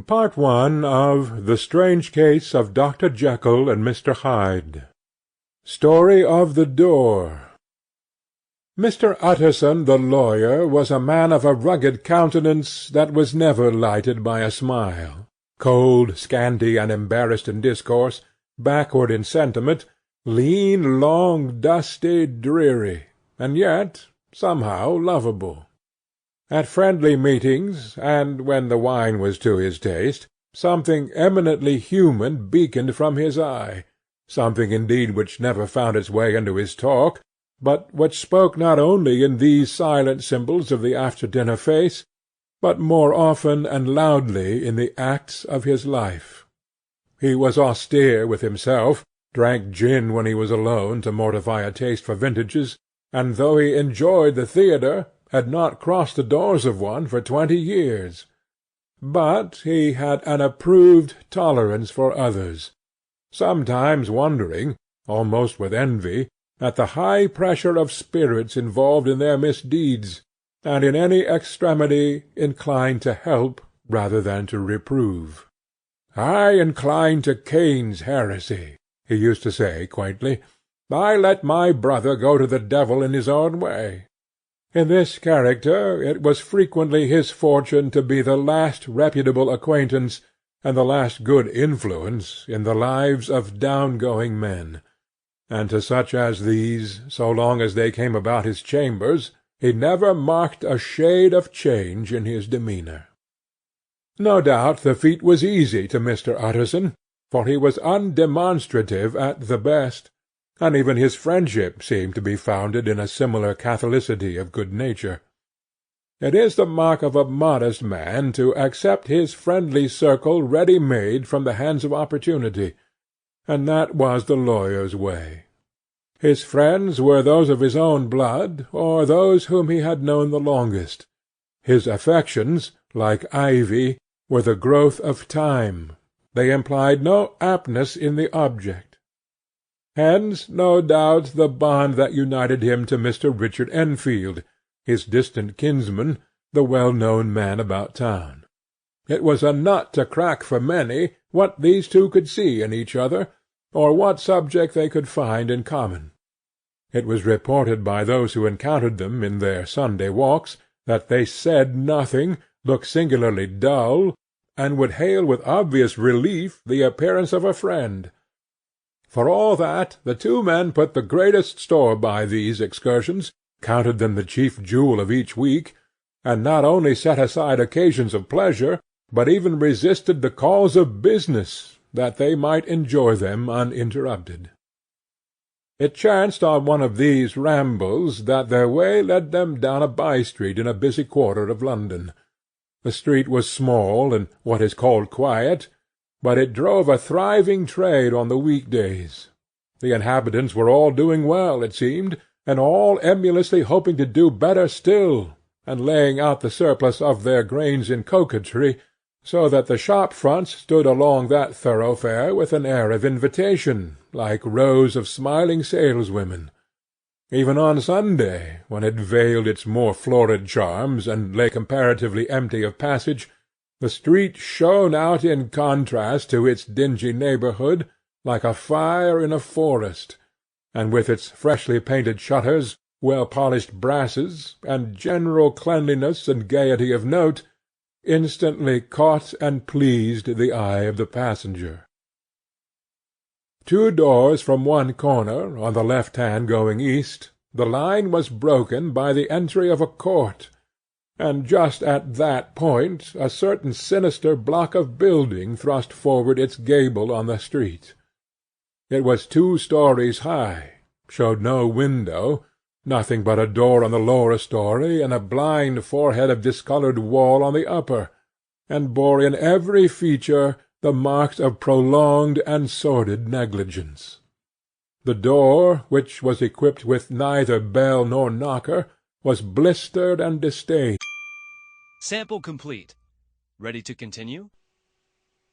Part I. of The Strange Case of Dr. Jekyll and Mr. Hyde. Story of the Door. Mr. Utterson the lawyer was a man of a rugged countenance that was never lighted by a smile, cold, scanty, and embarrassed in discourse, backward in sentiment, lean, long, dusty, dreary, and yet somehow lovable. At friendly meetings, and when the wine was to his taste, something eminently human beaconed from his eye, something indeed which never found its way into his talk, but which spoke not only in these silent symbols of the after-dinner face, but more often and loudly in the acts of his life. He was austere with himself, drank gin when he was alone to mortify a taste for vintages, and though he enjoyed the theatre, had not crossed the doors of one for 20 years. But he had an approved tolerance for others, sometimes wondering, almost with envy, at the high pressure of spirits involved in their misdeeds, and in any extremity inclined to help rather than to reprove. "I incline to Cain's heresy," he used to say quaintly. "I let my brother go to the devil in his own way." In this character it was frequently his fortune to be the last reputable acquaintance and the last good influence in the lives of down-going men, and to such as these, so long as they came about his chambers, he never marked a shade of change in his demeanour. No doubt the feat was easy to Mr. Utterson, for he was undemonstrative at the best, and even his friendship seemed to be founded in a similar catholicity of good nature. It is the mark of a modest man to accept his friendly circle ready-made from the hands of opportunity, and that was the lawyer's way. His friends were those of his own blood, or those whom he had known the longest. His affections, like ivy, were the growth of time. They implied no aptness in the object. Hence, no doubt, the bond that united him to Mr. Richard Enfield, his distant kinsman, the well-known man about town. It was a nut to crack for many what these two could see in each other, or what subject they could find in common. It was reported by those who encountered them in their Sunday walks, that they said nothing, looked singularly dull, and would hail with obvious relief the appearance of a friend. For all that, the two men put the greatest store by these excursions, counted them the chief jewel of each week, and not only set aside occasions of pleasure, but even resisted the calls of business, that they might enjoy them uninterrupted. It chanced on one of these rambles that their way led them down a by-street in a busy quarter of London. The street was small and what is called quiet, but it drove a thriving trade on the week-days. The inhabitants were all doing well, it seemed, and all emulously hoping to do better still, and laying out the surplus of their grains in coquetry, so that the shop-fronts stood along that thoroughfare with an air of invitation, like rows of smiling saleswomen. Even on Sunday, when it veiled its more florid charms, and lay comparatively empty of passage, the street shone out in contrast to its dingy neighbourhood, like a fire in a forest, and with its freshly painted shutters, well-polished brasses, and general cleanliness and gaiety of note, instantly caught and pleased the eye of the passenger. 2 doors from one corner, on the left hand going east, the line was broken by the entry of a court, and just at that point a certain sinister block of building thrust forward its gable on the street. It was 2 stories high, showed no window, nothing but a door on the lower story, and a blind forehead of discoloured wall on the upper, and bore in every feature the marks of prolonged and sordid negligence. The door, which was equipped with neither bell nor knocker, was blistered and distained. Sample complete. Ready to continue?